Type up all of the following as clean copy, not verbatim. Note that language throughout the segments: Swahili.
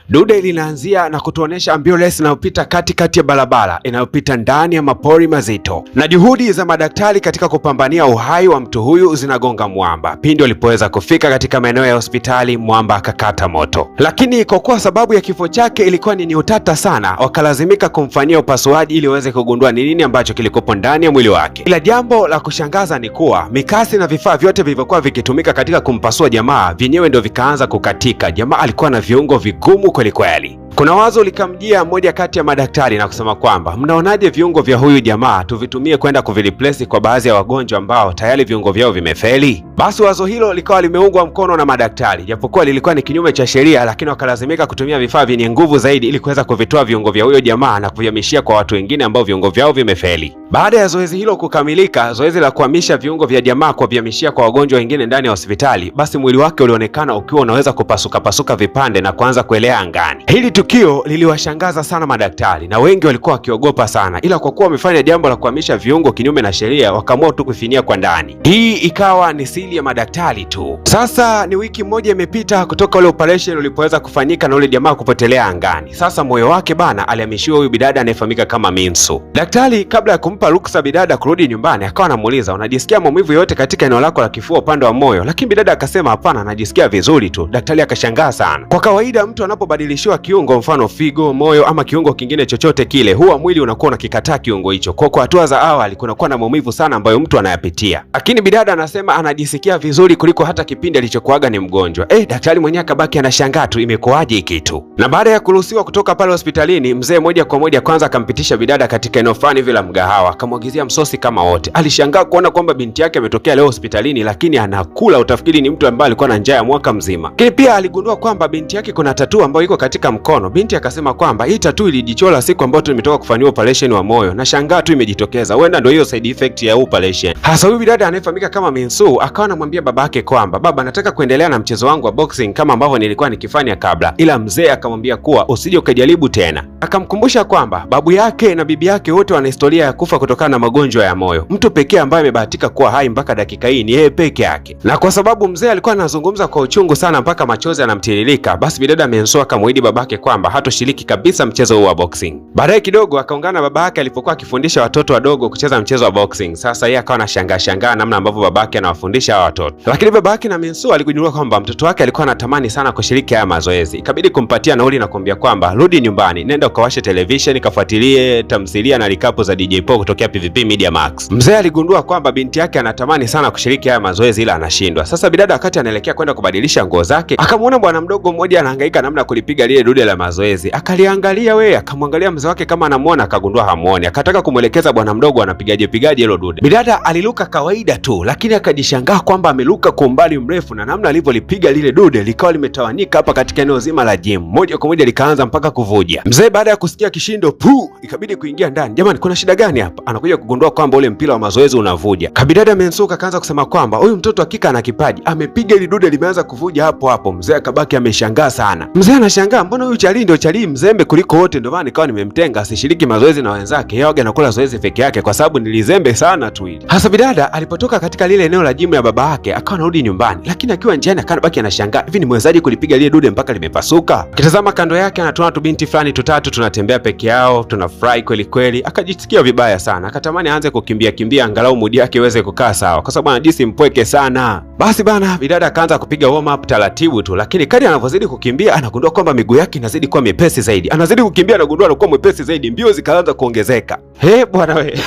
Dude linaanzia na kutuonesha ambulance inayopita katikati ya barabara, inayopita ndani ya mapori mazito, na juhudi za madaktari katika kupambania uhai wa mtu huyu zinagonga mwamba. Pindi walipoweza kufika katika maeneo ya hospitali, mwamba akakata moto, lakini kwa kuwa sababu ya kifo chake ilikuwa ni utata sana, wakalazimika kumfanyia upasuaji ili waweze kugundua ni nini ambacho kilikopo ndani ya mwili wake. Ila jambo la kushangaza ni kuwa mikasi na vifaa vyote vilivyokuwa vikitumika katika kumpasua jamaa vyenyewe ndio vikaanza kukatika. Jamaa alikuwa na viungo vigumu kweli kweli. Kuna wazo likamjia mmoja kati ya madaktari na kusema kwamba mnaonaje viungo vya huyu jamaa tuvitumie kwenda kuvireplace kwa baadhi ya wagonjwa ambao tayari viungo vyao vimefeli? Basi wazo hilo likawa limeungwa mkono na madaktari, japokuwa lilikuwa ni kinyume cha sheria, lakini wakalazimika kutumia vifaa vyenye nguvu zaidi ili kuweza kuvitoa viungo vya huyo jamaa na kuvihamishia kwa watu wengine ambao viungo vyao vimefeli. Baada ya zoezi hilo kukamilika, zoezi la kuhamisha viungo vya jamaa kwa kuvihamishia kwa wagonjwa wengine ndani ya hospitali, basi mwili wake ulionekana ukiwa unaweza kupasuka vipande na kuanza kuelea angani. Hili tukio liliwashangaza sana madaktari na wengi walikuwa wakiogopa sana, ila kwa kuwa wamefanya jambo la kuhamisha viungo kinyume na sheria, wakaamua tu kufinia kwa ndani. Hii ikawa ni siri ya madaktari tu. Sasa ni wiki moja imepita kutoka ule operation ulipoweza kufanyika na ule jamaa kupotelea angani. Sasa moyo wake bana alihamishiwa huyu bidada anayefahamika kama Minsu. Daktari kabla ya kumpa ruksa bidada kurudi nyumbani, akawa anamuuliza, unajisikia maumivu yote katika eneo lako la kifua upande wa moyo? Lakini bidada akasema hapana, anajisikia vizuri tu. Daktari akashangaa sana. Kwa kawaida mtu anapobadilishiwa kiungo, mfano figo, moyo ama kiungo kingine chochote kile, huwa mwili unakuwa unakikataa kiungo hicho. Kwa hatua za awali kunakuwa na maumivu sana ambayo mtu anayapitia, lakini bidada anasema anajisikia vizuri kuliko hata kipindi alichokuaga ni mgonjwa. Daktari mwenyewe akabaki anashangaa tu, imekuaje hiki kitu? Na baada ya kuruhusiwa kutoka pale hospitalini, mzee moja kwa moja kwanza akampitisha bidada katika eneo fulani vile la mgahawa, akamwagizia msosi kama wote. Alishangaa kuona kwamba binti yake ametokea leo hospitalini, lakini anakula, utafikiri ni mtu ambaye alikuwa na njaa ya mwaka mzima. Lakini pia aligundua kwamba binti yake kuna tattoo ambayo iko katika mkono. Binti akasema kwamba hii tattoo ilijichora siku ambayo tumetoka kufanyia operation wa moyo, na shangaa tu imejitokeza, huenda ndio hiyo side effect ya operation. Hasa huyu bidada anayefahamika kama Minsu akawa anamwambia babake kwamba baba, nataka kuendelea na mchezo wangu wa boxing kama ambavyo nilikuwa nikifanya kabla, ila mzee akamwambia kuwa usije ukajaribu tena. Akamkumbusha kwamba babu yake na bibi yake wote wana historia ya kufa kutokana na magonjwa ya moyo. Mtu pekee ambaye amebahatika kuwa hai mpaka dakika hii ni yeye peke yake. Na kwa sababu mzee alikuwa anazungumza kwa uchungu sana mpaka machozi anamtiririka, basi bidada Minsu akamwahidi babake kwamba hatoshiriki kabisa mchezo huu wa boxing. Baadaye kidogo akaungana na babake alipokuwa akifundisha watoto wadogo kucheza mchezo wa boxing. Sasa yeye akawa anashangaa namna ambavyo babake anawafundisha hawa watoto. Lakini babake na Minsu aligundua kwamba mtoto wake alikuwa anatamani sana kushiriki haya mazoezi. Ikabidi kumpatia nauli na kumwambia kwamba rudi nyumbani, nenda ukawashe television, kafuatilie tamthilia na likapo za DJ Paul kutokea PVP Media Max. Mzee aligundua kwamba binti yake anatamani sana kushiriki haya mazoezi ila anashindwa. Sasa bidada wakati anaelekea kwenda kubadilisha nguo zake, akamwona bwana mdogo mmoja anahangaika namna kulipiga lile dude la mazoezi. Akaliangalia akamwangalia mzee wake kama anamuona, akagundua hamuoni. Akataka kumwelekeza bwana mdogo anapigaje hilo dude. Bidada aliluka kawaida tu, lakini akajishangaa kwamba ameluka kwa umbali mrefu, na namna alivyolipiga lile dude likawa limetawanyika hapa katika eneo zima la gym. Moja kwa moja likaanza mpaka kuvuja. Mzee baada ya kusikia kishindo ikabidi kuingia ndani. Jamani, kuna shida gani hapa? Anakuja kugundua kwamba ule mpira wa mazoezi unavuja. Kabidada Mensuka akaanza kusema kwamba huyu mtoto hakika ana kipaji, amepiga ile dude limeanza kuvuja hapo hapo. Mzee akabaki ameshangaa sana. Mzee anashangaa, mbona huyu chali ndio chali mzembe kuliko wote, ndio maana nikawa nimemtenga asishiriki mazoezi na wenzake, yeye anakula zoezi peke yake kwa sababu nilizembe sana tu hili. Hasa bidada alipotoka katika lile eneo la gym ya baba yake akawa anarudi nyumbani, lakini akiwa njiani akabaki anashangaa, hivi nimewezaje kulipiga lile dude mpaka limepasuka? Kitazama kando yake anatuona tu binti fulani tutatu tunatembea peke yao, tunafurahi kweli kweli. Akajisikia vibaya sana, akatamani aanze kukimbia angalau mudi yake iweze kukaa sawa, kwa sababu anajisi mpweke sana. Basi bana, bidada akaanza kupiga warm up taratibu tu, lakini kadri anavyozidi kukimbia anagundua kwamba miguu yake inazidi kuwa mepesi zaidi. Anazidi kukimbia anagundua anakuwa mwepesi zaidi, mbio zikaanza kuongezeka. Bwana we,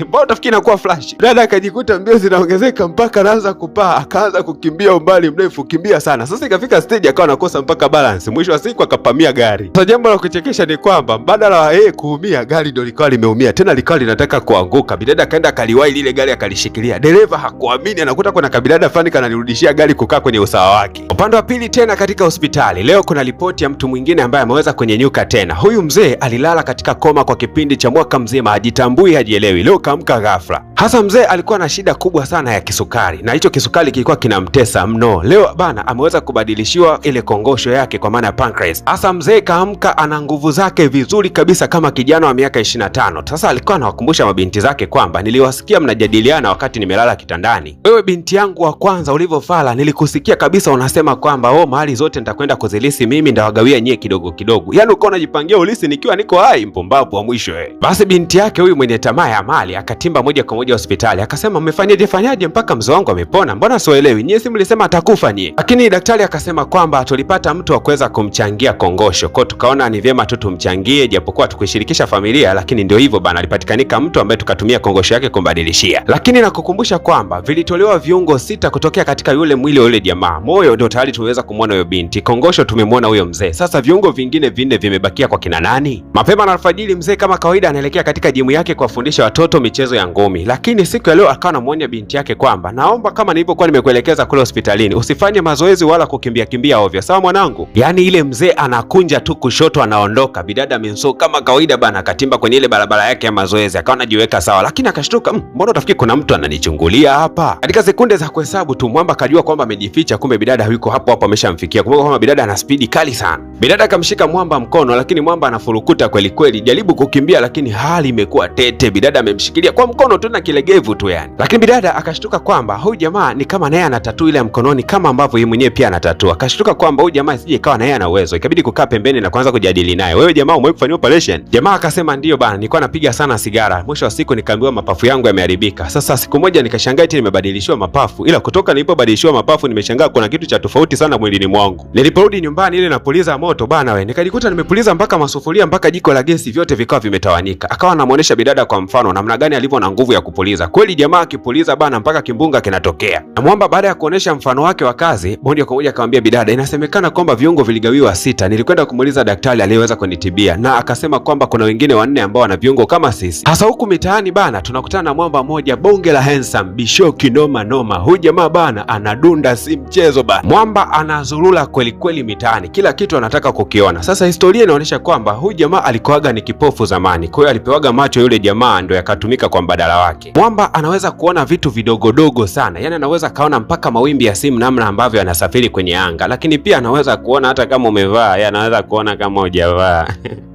mbona utafikiri inakuwa flash? Dada akajikuta mbio zinaongezeka mpaka anaanza kupaa, akaanza kukimbia umbali mrefu, kimbia sana. Sasa ikafika stage akawa anakosa mpaka balance, mwisho wa siku akapamia gari. Sasa jambo la kuchekesha ni kwamba badala wa yeye kuumia, gari ndio likawa limeumia, tena likawa linataka kuanguka. Bidada akaenda akaliwahi lile gari akalishikilia. Dereva hakuamini, anakuta kuna kabidada fulani kanalirudishia gari kukaa kwenye usawa wake. Upande wa pili tena katika hospitali, leo kuna ripoti ya mtu mwingine ambaye ameweza kunyenyuka tena. Huyu mzee alilala katika koma kwa kipindi cha mwaka mzima, hajitambui, hajielewi. Leo kaamka ghafla. Hasa mzee alikuwa na shida kubwa sana ya kisukari, na hicho kisukari kilikuwa kinamtesa mno. Leo bana ameweza kubadilishiwa ile kongosho yake kwa maana ya pancreas. Hasa mzee kaamka ana nguvu zake vizuri kabisa kama kijana wa miaka 25. Sasa alikuwa anawakumbusha mabinti zake kwamba niliwasikia mnajadiliana wakati nimelala kitandani. Wewe binti yangu wa kwanza ulivyofala, nilikusikia kabisa unasema kwamba mali zote nitakwenda kuzilisi mimi, ndawagawia nyie kidogo kidogo. Yaani uko unajipangia ulisi nikiwa niko hai, mpumbavu wa mwisho . Basi binti yake huyu mwenye tamaa ya mali akatimba moja kwa moja hospitali, akasema mmefanyaje mpaka mzee wangu amepona? Mbona sielewi, nyie si mlisema atakufa nyie? Lakini daktari akasema kwamba tulipata mtu wa kuweza kumchangia kongosho, kwa tukaona ni vyema tu tumchangie, japokuwa tukushirikisha familia, lakini ndio hivyo bana, alipatikanika mtu ambaye tukatumia kongosho yake kumbadilishia. Lakini nakukumbusha kwamba vilitolewa viungo 6 kutokea katika yule mwili wa yule jamaa. Moyo ndio tayari tuweza kumuona huyo binti, kongosho tumemwona huyo mzee. Sasa viungo vingine 4 vimebakia kwa kina nani? Mapema na alfajiri mzee kama kawaida anaelekea katika jimu yake kuwafundisha watoto michezo ya ngumi. Lakini siku ya leo akawa anamuonya binti yake kwamba naomba kama nilipokuwa nimekuelekeza kule hospitalini usifanye mazoezi wala kukimbia ovyo, sawa mwanangu? Yaani ile mzee anakunja tu kushoto anaondoka. Bidada Minso kama kawaida bana akatimba kwenye ile barabara yake ya mazoezi, akawa anajiweka sawa, lakini akashtuka, mbona utafikiri kuna mtu ananichungulia hapa? Katika sekunde za kuhesabu tu mwamba akajua kwamba amejificha, kumbe bidada yuko hapo ameshamfikia. Kumbuka kwamba bidada ana spidi kali sana. Bidada akamshika mwamba mkono, lakini mwamba anafurukuta kweli kweli, jaribu kukimbia lakini hali imekuwa tete. Bidada amemshikilia kwa mkono tu na kilegevu tu yani. Lakini bidada akashtuka kwamba huyu jamaa ni kama naye ana tattoo ile ya mkononi kama ambavyo yeye mwenyewe pia ana tattoo. Akashtuka kwamba huyu jamaa sije ikawa naye ana uwezo. Ikabidi kukaa pembeni na kuanza kujadili naye. Wewe jamaa umewahi kufanya operation? Jamaa akasema ndio bana, nilikuwa napiga sana sigara. Mwisho wa siku nikaambiwa mapafu yangu yameharibika. Sasa siku moja nikashangaa eti nimebadilishiwa mapafu. Ila kutoka nilipobadilishiwa mapafu nimeshangaa kuna kitu cha tofauti sana mwilini mwangu. Niliporudi nyumbani ile napuliza moto bana nikajikuta nimepuliza mpaka masufuria mpaka jiko la gesi vyote vikawa vimetawanyika. Akawa anamuonesha bidada kwa mfano namna gani alivyo na nguvu ya kupuliza. Kweli jamaa akipuliza bana mpaka kimbunga kinatokea. Na mwamba baada ya kuonesha mfano wake wa kazi, moja kwa moja akamwambia bidada, inasemekana kwamba viungo viligawiwa 6. Nilikwenda kumuuliza daktari aliyeweza kunitibia na akasema kwamba kuna wengine 4 ambao wana viungo kama sisi. Hasa huku mitaani bana tunakutana na mwamba mmoja bonge la handsome, bishoki noma. Huyu jamaa bana anadunda si mchezo bana. Mwamba anazurula kweli kweli mitaani, kila kitu anataka kukiona. Sasa historia inaonyesha kwamba huyu jamaa alikuwaga ni kipofu zamani. Kwa hiyo alipewaga macho yule jamaa ndio yakatumika kwa mbadala wake. Mwamba anaweza kuona vitu vidogodogo sana. Yaani anaweza kaona mpaka mawimbi ya simu namna ambavyo yanasafiri kwenye anga. Lakini pia anaweza kuona hata kama umevaa, yeye anaweza kuona kama hujavaa.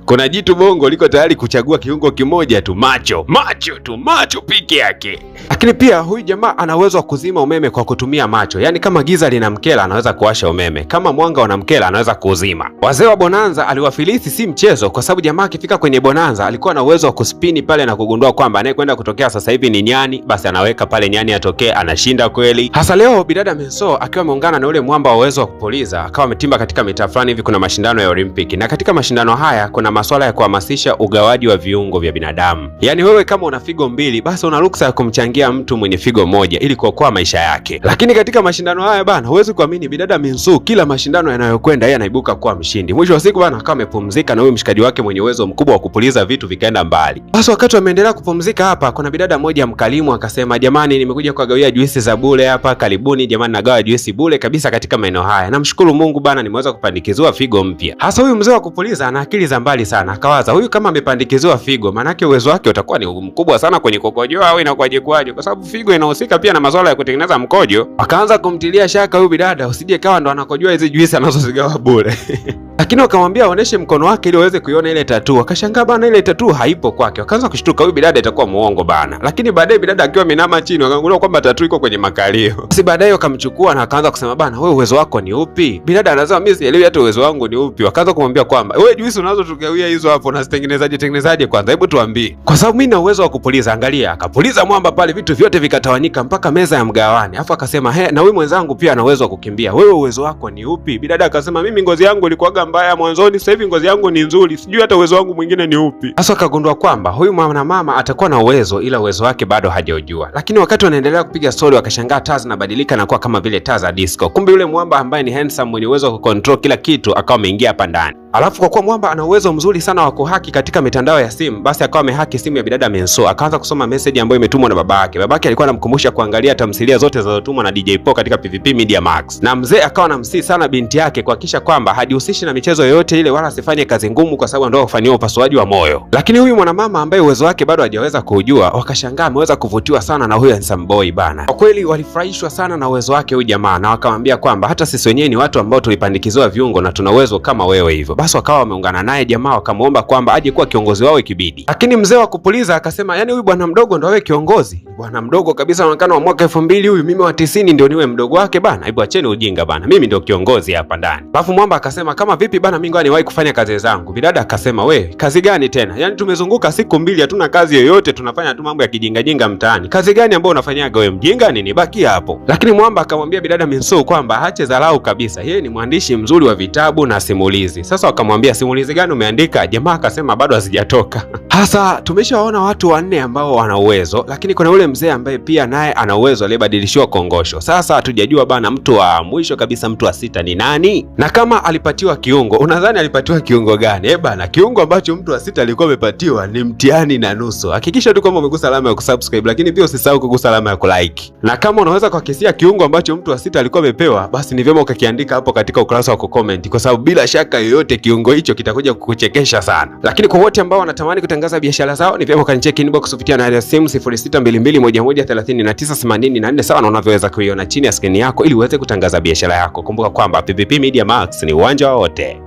Kuna jitu bongo liko tayari kuchagua kiungo kimoja tu, macho peke yake. Lakini pia huyu jamaa ana uwezo wa kuzima umeme kwa kutumia macho. Yaani kama giza linamkela anaweza kuwasha umeme, kama mwanga unamkela anaweza kuuzima. Wazee wa Bonanza aliwafilisi si mchezo, kwa sababu jamaa akifika kwenye Bonanza alikuwa na uwezo wa kuspini pale na kugundua kwamba anayekwenda kutokea sasa hivi ni nyani, basi anaweka pale nyani atokee, anashinda kweli. Hasa leo bidada Minso akiwa ameungana na ule mwamba wa uwezo wa kupuliza, akawa ametimba katika mitaa fulani hivi kuna mashindano ya Olimpiki, na katika mashindano haya kuna masuala ya kuhamasisha ugawaji wa viungo vya binadamu. Yaani wewe kama una figo 2 basi una ruksa ya kumchangia mtu mwenye figo 1 ili kuokoa maisha yake. Lakini katika mashindano haya bana, huwezi kuamini bidada Minso kila mashindano yanayokwenda yeye anaibuka kuwa mshindi. Mwisho wa siku bana akawa amepumzika na huyo mshikaji wake mwenye uwezo mkubwa wa kupuliza vitu vikaenda mbali. Basi wakati wameendelea kupumzika hapa, kuna bidada mmoja mkalimu akasema, jamani nimekuja kuwagawia juisi za bure hapa, karibuni jamani, nagawa juisi bure kabisa katika maeneo haya. Namshukuru Mungu bana, nimeweza kupandikiziwa figo mpya. Hasa huyu mzee wa kupuliza ana akili za mbali sana. Akawaza huyu kama amepandikiziwa figo, manake uwezo wake utakuwa ni mkubwa sana kwenye kokojo au inakuwaje, kwa sababu figo inahusika pia na masuala ya kutengeneza mkojo. Akaanza kumtilia shaka huyu bidada usije kawa ndo anakojoa hizi juisi anazozigawa bure. Lakini wakamwambia aoneshe mkono wake ili aweze kuiona ile tattoo. Akashangaa bana, ile tattoo haipo kwake. Wakaanza kushtuka huyu bidada itakuwa muongo bana. Lakini baadaye bidada akiwa minama chini wakagundua kwamba tattoo iko kwenye makalio. Basi baadaye wakamchukua na akaanza kusema, bana wewe uwezo wako ni upi? Bidada anasema mimi sielewi hata uwezo wangu ni upi. Wakaanza kumwambia kwamba wewe juisi unazotugawia hizo hapo unazitengenezaje kwanza, hebu tuambie. Kwa sababu mimi na uwezo wa kupuliza. Angalia, akapuliza mwamba pale, vitu vyote vikatawanyika mpaka meza ya mgawani. Alafu akasema na wewe mwenzangu pia ana uwezo wa kukimbia. Wewe uwezo wako ni upi? Bidada akasema mimi ngozi yangu ilikuwa mbaya mwanzoni, sasa hivi ngozi yangu ni nzuri, sijui hata uwezo wangu mwingine ni upi. Sasa akagundua kwamba huyu mama atakuwa na uwezo, ila uwezo wake bado hajaujua. Lakini wakati wanaendelea kupiga story wakashangaa taa zinabadilika na kuwa kama vile taa za disco. Kumbe yule mwamba ambaye ni handsome mwenye uwezo wa kucontrol kila kitu akawa ameingia hapa ndani. Alafu kwa kuwa Mwamba ana uwezo mzuri sana wa kuhaki katika mitandao ya simu, basi akawa amehaki simu ya bidada Menso, akaanza kusoma message ambayo imetumwa na babake. Babake alikuwa anamkumbusha kuangalia tamthilia zote zilizotumwa na DJ Paul katika PVP Media Max. Na mzee akawa anamsihi sana binti yake kuhakikisha kwamba hajihusishi na michezo yoyote ile wala asifanye kazi ngumu kwa sababu ndio kufanyiwa upasuaji wa moyo. Lakini huyu mwanamama ambaye uwezo wake bado hajaweza kujua, wakashangaa ameweza kuvutiwa sana na huyu handsome boy bana. Kwa kweli walifurahishwa sana na uwezo wake huyu jamaa, na wakamwambia kwamba hata sisi wenyewe ni watu ambao tulipandikiziwa viungo na tuna uwezo kama wewe hivyo. Basi wakawa wameungana naye jamaa, wakamuomba kwamba aje kuwa kiongozi wao ikibidi. Lakini mzee wa kupuliza akasema, yani huyu bwana mdogo ndo awe kiongozi? Bwana mdogo kabisa anaonekana wa mwaka 2000 huyu, mimi wa 90 ndio niwe mdogo wake bana? Hebu acheni ujinga bana, mimi ndio kiongozi hapa ndani. Alafu Mwamba akasema, kama vipi bana, mimi ngoja niwahi kufanya kazi zangu. Bidada akasema, we kazi gani tena? Yani tumezunguka siku 2 hatuna kazi yoyote, tunafanya tu mambo ya kijinga jinga mtaani. Kazi gani ambayo unafanyaga wewe, mjinga nini? Baki hapo. Lakini Mwamba akamwambia bidada Menso kwamba aache dharau kabisa, yeye ni mwandishi mzuri wa vitabu na simulizi. Sasa wakamwambia, simulizi gani umeandika? Jamaa akasema bado hazijatoka. Hasa tumeshaona watu 4 ambao wana uwezo, lakini kuna yule mzee ambaye pia naye ana uwezo aliyebadilishiwa kongosho. Sasa hatujajua bana mtu wa mwisho kabisa, mtu wa 6 ni nani? Na kama alipatiwa kiungo, unadhani alipatiwa kiungo gani? Bana, kiungo ambacho mtu wa 6 alikuwa amepatiwa ni mtihani na nusu. Hakikisha tu kwamba umegusa alama ya kusubscribe, lakini pia usisahau kugusa alama ya kulike. Na kama unaweza kuhakisia kiungo ambacho mtu wa 6 alikuwa amepewa, basi ni vyema ukakiandika hapo katika ukurasa wa kucomment, kwa sababu bila shaka yoyote kiungo hicho kitakuja kukuchekesha sana. Lakini kwa wote ambao wanatamani kutangaza biashara zao, ni vyema ukanicheki inbox kupitia namba ya simu 0622113984 sawa na unavyoweza kuiona chini ya skrini yako, ili uweze kutangaza biashara yako. Kumbuka kwamba PVP Media Max ni uwanja wa wote.